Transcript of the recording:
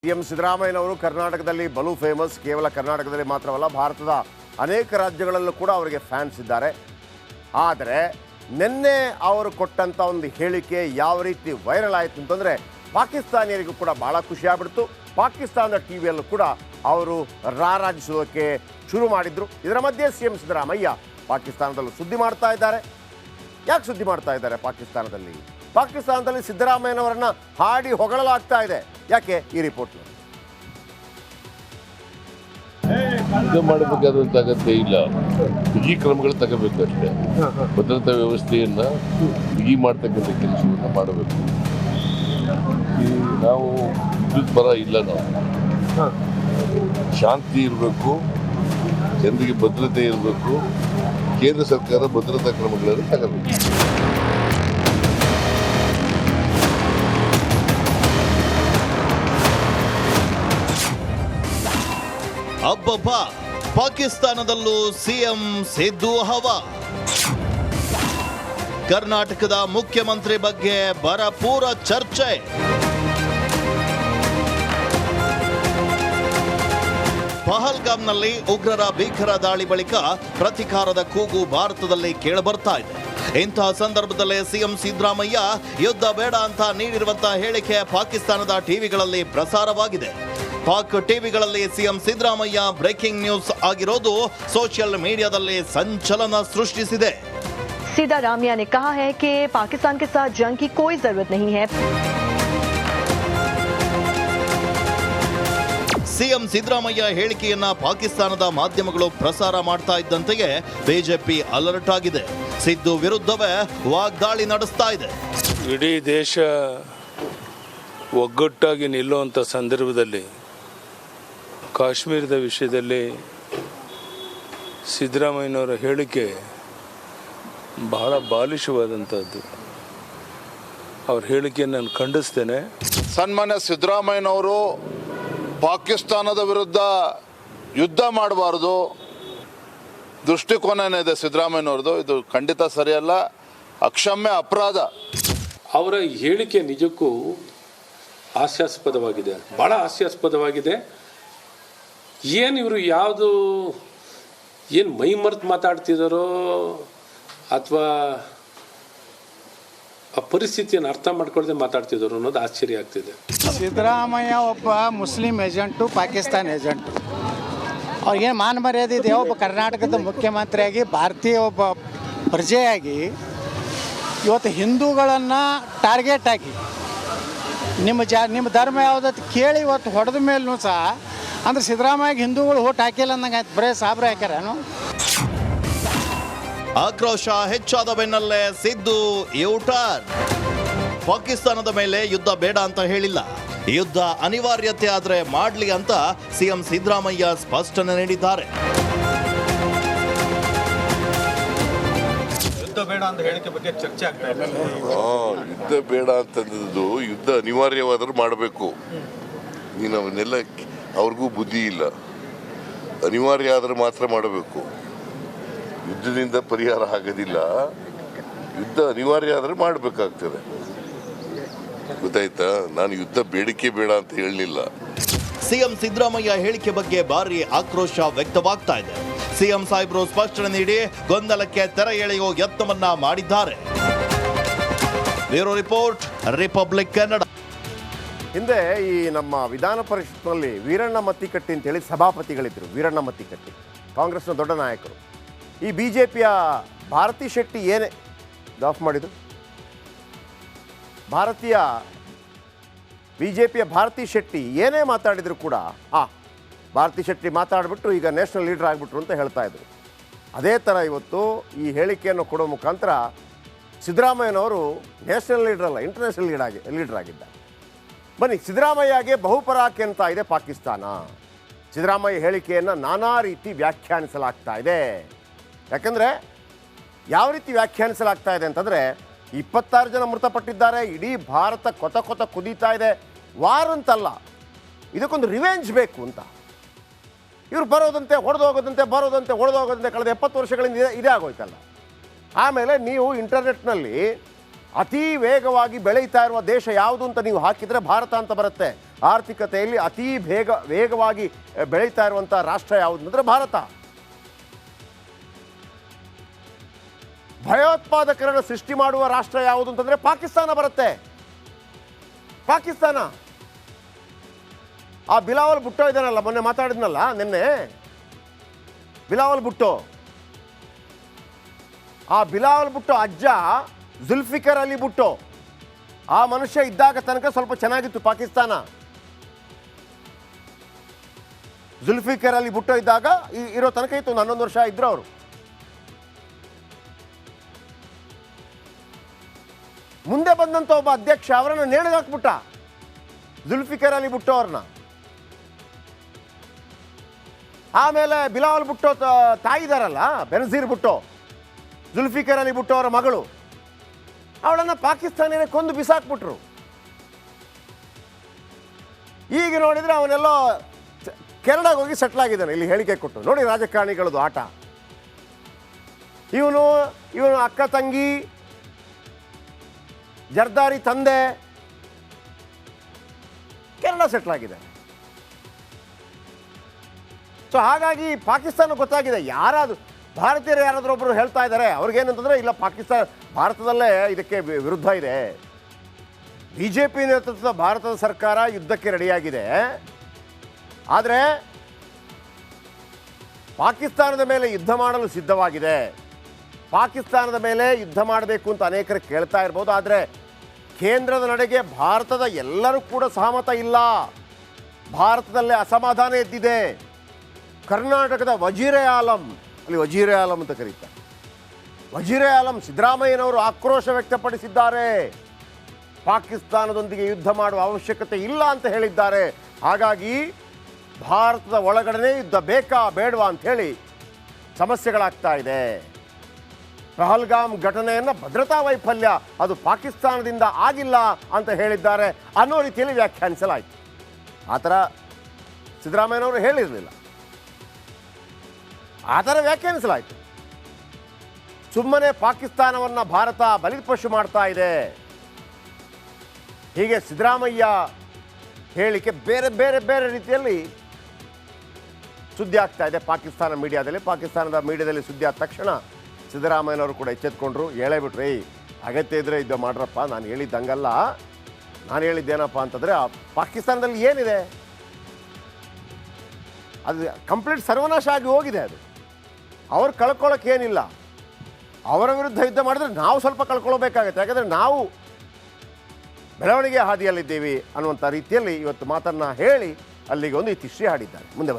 CM ಸಿದ್ದರಾಮಯ್ಯನವರು ಕರ್ನಾಟಕದಲ್ಲಿ ಬಲು ಫೇಮಸ್. ಕೇವಲ ಕರ್ನಾಟಕದಲ್ಲಿ ಮಾತ್ರವಲ್ಲ, ಭಾರತದ ಅನೇಕ ರಾಜ್ಯಗಳಲ್ಲೂ ಕೂಡ ಅವರಿಗೆ ಫ್ಯಾನ್ಸ್ ಇದ್ದಾರೆ. ಆದರೆ ನಿನ್ನೆ ಅವರು ಕೊಟ್ಟಂಥ ಒಂದು ಹೇಳಿಕೆ ಯಾವ ರೀತಿ ವೈರಲ್ ಆಯಿತು ಅಂತಂದರೆ, ಪಾಕಿಸ್ತಾನಿಯರಿಗೂ ಕೂಡ ಭಾಳ ಖುಷಿ ಆಗ್ಬಿಡ್ತು. ಪಾಕಿಸ್ತಾನದ ಟಿ ವಿಯಲ್ಲೂ ಕೂಡ ಅವರು ರಾರಾಜಿಸೋದಕ್ಕೆ ಶುರು ಮಾಡಿದರು. ಇದರ ಮಧ್ಯೆ ಸಿಎಂ ಸಿದ್ದರಾಮಯ್ಯ ಪಾಕಿಸ್ತಾನದಲ್ಲೂ ಸುದ್ದಿ ಮಾಡ್ತಾ ಇದ್ದಾರೆ. ಯಾಕೆ ಸುದ್ದಿ ಮಾಡ್ತಾ ಇದ್ದಾರೆ? ಪಾಕಿಸ್ತಾನದಲ್ಲಿ ಸಿದ್ದರಾಮಯ್ಯನವರನ್ನ ಹಾಡಿ ಹೊಗಳಲಾಗ್ತಾ ಇದೆ. ಯಾಕೆ? ಈ ರಿಪೋರ್ಟ್ ಯುದ್ಧ ಮಾಡಬೇಕಾದಂತ ಅಗತ್ಯ ಇಲ್ಲ, ಬಿಗಿ ಕ್ರಮಗಳು ತಗೋಬೇಕು ಅಷ್ಟೇ. ಭದ್ರತಾ ವ್ಯವಸ್ಥೆಯನ್ನ ಬಿಗಿ ಮಾಡ್ತಕ್ಕಂಥ ಕೆಲಸವನ್ನ ಮಾಡಬೇಕು. ನಾವು ವಿದ್ಯುತ್ ಪರ ಇಲ್ಲ, ನಾವು ಶಾಂತಿ ಇರಬೇಕು, ಜನರಿಗೆ ಭದ್ರತೆ ಇರಬೇಕು. ಕೇಂದ್ರ ಸರ್ಕಾರ ಭದ್ರತಾ ಕ್ರಮಗಳನ್ನು ತಗೋಬೇಕು. ಅಬ್ಬಬ್ಬ, ಪಾಕಿಸ್ತಾನದಲ್ಲೂ ಸಿಎಂ ಸಿದ್ದು ಹವಾ. ಕರ್ನಾಟಕದ ಮುಖ್ಯಮಂತ್ರಿ ಬಗ್ಗೆ ಭರಪೂರ ಚರ್ಚೆ. ಪಹಲ್ಗಾಮ್ನಲ್ಲಿ ಉಗ್ರರ ಭೀಕರ ದಾಳಿ ಬಳಿಕ ಪ್ರತಿಕಾರದ ಕೂಗು ಭಾರತದಲ್ಲಿ ಕೇಳಬರ್ತಾ ಇದೆ. ಇಂತಹ ಸಂದರ್ಭದಲ್ಲೇ ಸಿಎಂ ಸಿದ್ದರಾಮಯ್ಯ ಯುದ್ಧ ಬೇಡ ಅಂತ ನೀಡಿರುವಂತಹ ಹೇಳಿಕೆ ಪಾಕಿಸ್ತಾನದ ಟಿವಿಗಳಲ್ಲಿ ಪ್ರಸಾರವಾಗಿದೆ. ಪಾಕ್ ಟಿವಿಗಳಲ್ಲಿ ಸಿಎಂ ಸಿದ್ದರಾಮಯ್ಯ ಬ್ರೇಕಿಂಗ್ ನ್ಯೂಸ್ ಆಗಿರೋದು ಸೋಷಿಯಲ್ ಮೀಡಿಯಾದಲ್ಲಿ ಸಂಚಲನ ಸೃಷ್ಟಿಸಿದೆ. सिद्धारामैया ने कहा है कि पाकिस्तान के साथ जंग की कोई जरूरत नहीं है. ಸಿಎಂ ಸಿದ್ದರಾಮಯ್ಯ ಹೇಳಿಕೆಯನ್ನ ಪಾಕಿಸ್ತಾನದ ಮಾಧ್ಯಮಗಳು ಪ್ರಸಾರ ಮಾಡ್ತಾ ಇದ್ದಂತೆಯೇ ಬಿಜೆಪಿ ಅಲರ್ಟ್ ಆಗಿದೆ. ಸಿದ್ದು ವಿರುದ್ಧವೇ ವಾಗ್ದಾಳಿ ನಡೆಸ್ತಾ ಇದೆ. ಇಡೀ ದೇಶ ಒಗ್ಗಟ್ಟಾಗಿ ನಿಲ್ಲುವಂಥ ಸಂದರ್ಭದಲ್ಲಿ ಕಾಶ್ಮೀರದ ವಿಷಯದಲ್ಲಿ ಸಿದ್ದರಾಮಯ್ಯನವರ ಹೇಳಿಕೆ ಬಹಳ ಬಾಲಿಶವಾದಂಥದ್ದು. ಅವ್ರ ಹೇಳಿಕೆಯನ್ನು ನಾನು ಖಂಡಿಸ್ತೇನೆ. ಸನ್ಮಾನ್ಯ ಸಿದ್ದರಾಮಯ್ಯನವರು ಪಾಕಿಸ್ತಾನದ ವಿರುದ್ಧ ಯುದ್ಧ ಮಾಡಬಾರ್ದು ದೃಷ್ಟಿಕೋನ ಇದೆ ಸಿದ್ದರಾಮಯ್ಯನವ್ರದ್ದು. ಇದು ಖಂಡಿತ ಸರಿಯಲ್ಲ, ಅಕ್ಷಮ್ಯ ಅಪರಾಧ. ಅವರ ಹೇಳಿಕೆ ನಿಜಕ್ಕೂ ಹಾಸ್ಯಾಸ್ಪದವಾಗಿದೆ, ಭಾಳ ಹಾಸ್ಯಾಸ್ಪದವಾಗಿದೆ. ಏನು ಇವರು ಯಾವುದು ಏನು ಮೈ ಮರೆತು ಮಾತಾಡ್ತಿದ್ದಾರೋ ಅಥವಾ ಆ ಪರಿಸ್ಥಿತಿಯನ್ನು ಅರ್ಥ ಮಾಡ್ಕೊಳ್ಳದೆ ಮಾತಾಡ್ತಿದ್ರು ಅನ್ನೋದು ಆಶ್ಚರ್ಯ ಆಗ್ತಿದೆ. ಸಿದ್ದರಾಮಯ್ಯ ಒಬ್ಬ ಮುಸ್ಲಿಂ ಏಜೆಂಟು, ಪಾಕಿಸ್ತಾನ ಏಜೆಂಟು. ಅವ್ರಿಗೇನು ಮಾನ ಮರ್ಯಾದೆ ಇದೆ? ಒಬ್ಬ ಕರ್ನಾಟಕದ ಮುಖ್ಯಮಂತ್ರಿಯಾಗಿ, ಭಾರತೀಯ ಒಬ್ಬ ಪ್ರಜೆಯಾಗಿ ಇವತ್ತು ಹಿಂದೂಗಳನ್ನು ಟಾರ್ಗೆಟ್ ಆಗಿ ನಿಮ್ಮ ಧರ್ಮ ಯಾವುದತ್ತು ಕೇಳಿ ಇವತ್ತು ಹೊಡೆದ ಮೇಲೂ ಸಹ ಅಂದ್ರೆ ಸಿದ್ದರಾಮಯ್ಯಗೆ ಹಿಂದೂಗಳು ಓಟ್ ಹಾಕಿಲ್ಲ ಅಂದಂಗೆ ಆಯ್ತು, ಬರೇ ಸಾಬ್ರೆ ಹಾಕ್ಯಾರೇನು? ಆಕ್ರೋಶ ಹೆಚ್ಚಾದ ಬೆನ್ನಲ್ಲೇ ಸಿದ್ದು ಯೂಟರ್ನ್. ಪಾಕಿಸ್ತಾನದ ಮೇಲೆ ಯುದ್ಧ ಬೇಡ ಅಂತ ಹೇಳಿಲ್ಲ, ಯುದ್ಧ ಅನಿವಾರ್ಯತೆ ಆದ್ರೆ ಮಾಡ್ಲಿ ಅಂತ ಸಿಎಂ ಸಿದ್ದರಾಮಯ್ಯ ಸ್ಪಷ್ಟನೆ ನೀಡಿದ್ದಾರೆ. ಯುದ್ಧ ಬೇಡ ಅಂತ ಹೇಳಿಕೆ ಬಗ್ಗೆ ಚರ್ಚೆ ಆಗ್ತಾ ಇದೆ. ಯುದ್ಧ ಬೇಡ ಅಂತಂದದ್ದು ಯುದ್ಧ ಅನಿವಾರ್ಯವಾದರೂ ಮಾಡಬೇಕು. ನೀನು ಅವನ್ನೆಲ್ಲ, ಅವ್ರಿಗೂ ಬುದ್ಧಿ ಇಲ್ಲ. ಅನಿವಾರ್ಯ ಆದ್ರೆ ಮಾತ್ರ ಮಾಡಬೇಕು. ಯುದ್ಧದಿಂದ ಪರಿಹಾರ ಆಗೋದಿಲ್ಲ. ಯುದ್ಧ ಅನಿವಾರ್ಯ ಆದರೆ ಮಾಡಬೇಕಾಗ್ತದೆ. ಗೊತ್ತಾಯ್ತಾ? ನಾನು ಯುದ್ಧ ಬೇಡಿಕೆ ಬೇಡ ಅಂತ ಹೇಳಲಿಲ್ಲ. ಸಿಎಂ ಸಿದ್ದರಾಮಯ್ಯ ಹೇಳಿಕೆ ಬಗ್ಗೆ ಭಾರಿ ಆಕ್ರೋಶ ವ್ಯಕ್ತವಾಗ್ತಾ ಇದೆ. ಸಿಎಂ ಸಾಹೇಬರು ಸ್ಪಷ್ಟನೆ ನೀಡಿ ಗೊಂದಲಕ್ಕೆ ತೆರೆ ಎಳೆಯುವ ಯತ್ನವನ್ನ ಮಾಡಿದ್ದಾರೆ. Bureau report, republic Kannada. ಹಿಂದೆ ಈ ನಮ್ಮ ವಿಧಾನ ಪರಿಷತ್ನಲ್ಲಿ ವೀರಣ್ಣ ಮತ್ತಿಕಟ್ಟಿ ಅಂತೇಳಿ ಸಭಾಪತಿಗಳಿದ್ದರು. ವೀರಣ್ಣ ಮತ್ತಿಕಟ್ಟಿ ಕಾಂಗ್ರೆಸ್ನ ದೊಡ್ಡ ನಾಯಕರು. ಈ ಬಿ ಜೆ ಪಿಯ ಭಾರತಿ ಶೆಟ್ಟಿ ಏನೇ ಆಫ್ ಮಾಡಿದರು, ಬಿ ಜೆ ಪಿಯ ಭಾರತಿ ಶೆಟ್ಟಿ ಏನೇ ಮಾತಾಡಿದ್ರು ಕೂಡ ಭಾರತಿ ಶೆಟ್ಟಿ ಮಾತಾಡಿಬಿಟ್ರು, ಈಗ ನ್ಯಾಷನಲ್ ಲೀಡರ್ ಆಗಿಬಿಟ್ರು ಅಂತ ಹೇಳ್ತಾ ಇದ್ರು. ಅದೇ ಥರ ಇವತ್ತು ಈ ಹೇಳಿಕೆಯನ್ನು ಕೊಡೋ ಮುಖಾಂತರ ಸಿದ್ದರಾಮಯ್ಯನವರು ನ್ಯಾಷನಲ್ ಲೀಡರ್ ಅಲ್ಲ, ಇಂಟರ್ನ್ಯಾಷನಲ್ ಲೀಡರ್ ಆಗಿದ್ದಾರೆ. ಬನ್ನಿ, ಸಿದ್ದರಾಮಯ್ಯಗೆ ಬಹುಪರಾಕ್ ಅಂತ ಇದೆ ಪಾಕಿಸ್ತಾನ. ಸಿದ್ದರಾಮಯ್ಯ ಹೇಳಿಕೆಯನ್ನು ನಾನಾ ರೀತಿ ವ್ಯಾಖ್ಯಾನಿಸಲಾಗ್ತಾ ಇದೆ. ಯಾಕಂದರೆ ಯಾವ ರೀತಿ ವ್ಯಾಖ್ಯಾನಿಸಲಾಗ್ತಾ ಇದೆ ಅಂತಂದರೆ, 26 ಜನ ಮೃತಪಟ್ಟಿದ್ದಾರೆ, ಇಡೀ ಭಾರತ ಕೊತ ಕುದೀತಾ ಇದೆ. ವಾರ್ ಅಂತಲ್ಲ, ಇದಕ್ಕೊಂದು ರಿವೆಂಜ್ ಬೇಕು ಅಂತ. ಇವರು ಬರೋದಂತೆ ಹೊಡೆದೋಗೋದಂತೆ, ಬರೋದಂತೆ ಹೊಡೆದೋಗೋದಂತೆ ಕಳೆದ 70 ವರ್ಷಗಳಿಂದ ಇದೇ ಆಗೋಯ್ತಲ್ಲ. ಆಮೇಲೆ ನೀವು ಇಂಟರ್ನೆಟ್ನಲ್ಲಿ ಅತಿ ವೇಗವಾಗಿ ಬೆಳೀತಾ ಇರುವ ದೇಶ ಯಾವುದು ಅಂತ ನೀವು ಹಾಕಿದರೆ ಭಾರತ ಅಂತ ಬರುತ್ತೆ. ಆರ್ಥಿಕತೆಯಲ್ಲಿ ಅತೀ ವೇಗವಾಗಿ ಬೆಳೀತಾ ಇರುವಂಥ ರಾಷ್ಟ್ರ ಯಾವುದು ಅಂದರೆ ಭಾರತ. ಭಯೋತ್ಪಾದಕರನ್ನು ಸೃಷ್ಟಿ ಮಾಡುವ ರಾಷ್ಟ್ರ ಯಾವುದು ಅಂತಂದರೆ ಪಾಕಿಸ್ತಾನ ಬರುತ್ತೆ. ಪಾಕಿಸ್ತಾನ. ಆ ಬಿಲಾವಲ್ ಭುಟ್ಟೋ ಇದ್ದಾನಲ್ಲ, ಮೊನ್ನೆ ಮಾತಾಡಿದ್ನಲ್ಲ ನಿನ್ನೆ, ಬಿಲಾವಲ್ ಭುಟ್ಟೋ, ಆ ಬಿಲಾವಲ್ ಭುಟ್ಟೋ ಅಜ್ಜ ಜುಲ್ಫಿಕರ್ ಅಲಿ ಭುಟ್ಟೋ, ಆ ಮನುಷ್ಯ ಇದ್ದಾಗ ತನಕ ಸ್ವಲ್ಪ ಚೆನ್ನಾಗಿತ್ತು ಪಾಕಿಸ್ತಾನ. ಜುಲ್ಫಿಕರ್ ಅಲಿ ಭುಟ್ಟೋ ಇದ್ದಾಗ ಇರೋ ತನಕ ಇತ್ತು, 11 ವರ್ಷ ಇದ್ರು ಅವರು. ಮುಂದೆ ಬಂದಂಥ ಒಬ್ಬ ಅಧ್ಯಕ್ಷ ಅವರನ್ನು ನೇಣಿಗಾಕ್ಬಿಟ್ಟ, ಜುಲ್ಫಿಕರ್ ಅಲಿ ಭುಟ್ಟೋ ಅವ್ರನ್ನ. ಆಮೇಲೆ ಬಿಲಾವಲ್ ಭುಟ್ಟೋ ತಾಯಿ ಇದ್ದಾರಲ್ಲ, ಬೆನಜೀರ್ ಭುಟ್ಟೋ, ಜುಲ್ಫಿಕರ್ ಅಲಿ ಭುಟ್ಟೋ ಅವರ ಮಗಳು, ಅವಳನ್ನು ಪಾಕಿಸ್ತಾನಿಯೇ ಕೊಂದು ಬಿಸಾಕ್ಬಿಟ್ರು. ಈಗ ನೋಡಿದರೆ ಅವನೆಲ್ಲೋ ಕೆನಡಾಗೆ ಹೋಗಿ ಸೆಟ್ಲ್ ಆಗಿದ್ದಾನೆ, ಇಲ್ಲಿ ಹೇಳಿಕೆ ಕೊಟ್ಟು. ನೋಡಿ ರಾಜಕಾರಣಿಗಳದ್ದು ಆಟ. ಇವನು ಅಕ್ಕ ತಂಗಿ, ಜರ್ದಾರಿ ತಂದೆ ಕೆನಡಾ ಸೆಟ್ಲ್ ಆಗಿದೆ. ಸೊ ಹಾಗಾಗಿ ಪಾಕಿಸ್ತಾನ ಗೊತ್ತಾಗಿದೆ. ಯಾರಾದರೂ ಭಾರತೀಯರು ಯಾರಾದರೂ ಒಬ್ಬರು ಹೇಳ್ತಾ ಇದ್ದಾರೆ, ಅವ್ರಿಗೇನಂತಂದರೆ ಇಲ್ಲ ಪಾಕಿಸ್ತಾನ ಭಾರತದಲ್ಲೇ ಇದಕ್ಕೆ ವಿರುದ್ಧ ಇದೆ. BJP ನೇತೃತ್ವದ ಭಾರತದ ಸರ್ಕಾರ ಯುದ್ಧಕ್ಕೆ ರೆಡಿಯಾಗಿದೆ. ಆದರೆ ಪಾಕಿಸ್ತಾನದ ಮೇಲೆ ಯುದ್ಧ ಮಾಡಲು ಸಿದ್ಧವಾಗಿದೆ. ಪಾಕಿಸ್ತಾನದ ಮೇಲೆ ಯುದ್ಧ ಮಾಡಬೇಕು ಅಂತ ಅನೇಕರು ಕೇಳ್ತಾ ಇರ್ಬೋದು. ಆದರೆ ಕೇಂದ್ರದ ನಡೆಗೆ ಭಾರತದ ಎಲ್ಲರೂ ಕೂಡ ಸಹಮತ ಇಲ್ಲ. ಭಾರತದಲ್ಲೇ ಅಸಮಾಧಾನ ಎದ್ದಿದೆ. ಕರ್ನಾಟಕದ ವಜೀರೆ ಆಲಂ, ಅಲ್ಲಿ ವಜೀರೆ ಆಲಂ ಅಂತ ಕರೀತಾರೆ, ವಜೀರೆ ಆಲಂ ಸಿದ್ದರಾಮಯ್ಯನವರು ಆಕ್ರೋಶ ವ್ಯಕ್ತಪಡಿಸಿದ್ದಾರೆ. ಪಾಕಿಸ್ತಾನದೊಂದಿಗೆ ಯುದ್ಧ ಮಾಡುವ ಅವಶ್ಯಕತೆ ಇಲ್ಲ ಅಂತ ಹೇಳಿದ್ದಾರೆ. ಹಾಗಾಗಿ ಭಾರತದ ಒಳಗಡೆ ಯುದ್ಧ ಬೇಕಾ ಬೇಡವಾ ಅಂಥೇಳಿ ಸಮಸ್ಯೆಗಳಾಗ್ತಾ ಇದೆ. ಪಹಲ್ಗಾಮ್ ಘಟನೆಯನ್ನು ಭದ್ರತಾ ವೈಫಲ್ಯ, ಅದು ಪಾಕಿಸ್ತಾನದಿಂದ ಆಗಿಲ್ಲ ಅಂತ ಹೇಳಿದ್ದಾರೆ ಅನ್ನೋ ರೀತಿಯಲ್ಲಿ ವ್ಯಾಖ್ಯಾನಿಸಲಾಯಿತು. ಆ ಥರ ಸಿದ್ದರಾಮಯ್ಯನವರು ಹೇಳಿರಲಿಲ್ಲ, ಆ ಥರ ವ್ಯಾಖ್ಯಾನಿಸಲಾಯಿತು. ಸುಮ್ಮನೆ ಪಾಕಿಸ್ತಾನವನ್ನು ಭಾರತ ಬಲಿಪಶು ಮಾಡ್ತಾ ಇದೆ, ಹೀಗೆ ಸಿದ್ದರಾಮಯ್ಯ ಹೇಳಿಕೆ ಬೇರೆ ಬೇರೆ ಬೇರೆ ರೀತಿಯಲ್ಲಿ ಸುದ್ದಿ ಆಗ್ತಾ ಇದೆ ಪಾಕಿಸ್ತಾನ ಮೀಡಿಯಾದಲ್ಲಿ. ಪಾಕಿಸ್ತಾನದ ಮೀಡಿಯಾದಲ್ಲಿ ಸುದ್ದಿ ಆದ ತಕ್ಷಣ ಸಿದ್ದರಾಮಯ್ಯನವರು ಕೂಡ ಎಚ್ಚೆತ್ಕೊಂಡ್ರು, ಹೇಳೇಬಿಟ್ರಿ ಅಗತ್ಯ ಇದ್ದರೆ ಯುದ್ಧ ಮಾಡ್ರಪ್ಪ, ನಾನು ಹೇಳಿದ್ದಂಗಲ್ಲ, ನಾನು ಹೇಳಿದ್ದೇನಪ್ಪ ಅಂತಂದರೆ ಪಾಕಿಸ್ತಾನದಲ್ಲಿ ಏನಿದೆ, ಅದು ಕಂಪ್ಲೀಟ್ ಸರ್ವನಾಶ ಆಗಿ ಹೋಗಿದೆ. ಅದು ಅವ್ರು ಕಳ್ಕೊಳ್ಳೋಕ್ಕೇನಿಲ್ಲ. ಅವರ ವಿರುದ್ಧ ಯುದ್ಧ ಮಾಡಿದ್ರೆ ನಾವು ಸ್ವಲ್ಪ ಕಳ್ಕೊಳ್ಬೇಕಾಗತ್ತೆ. ಯಾಕಂದರೆ ನಾವು ಬೆಳವಣಿಗೆ ಹಾದಿಯಲ್ಲಿದ್ದೀವಿ ಅನ್ನುವಂಥ ರೀತಿಯಲ್ಲಿ ಇವತ್ತು ಮಾತನ್ನು ಹೇಳಿ ಅಲ್ಲಿಗೆ ಒಂದು ಇತಿಶ್ರೀ ಹಾಡಿದ್ದಾರೆ. ಮುಂದೆ ಬನ್ನಿ.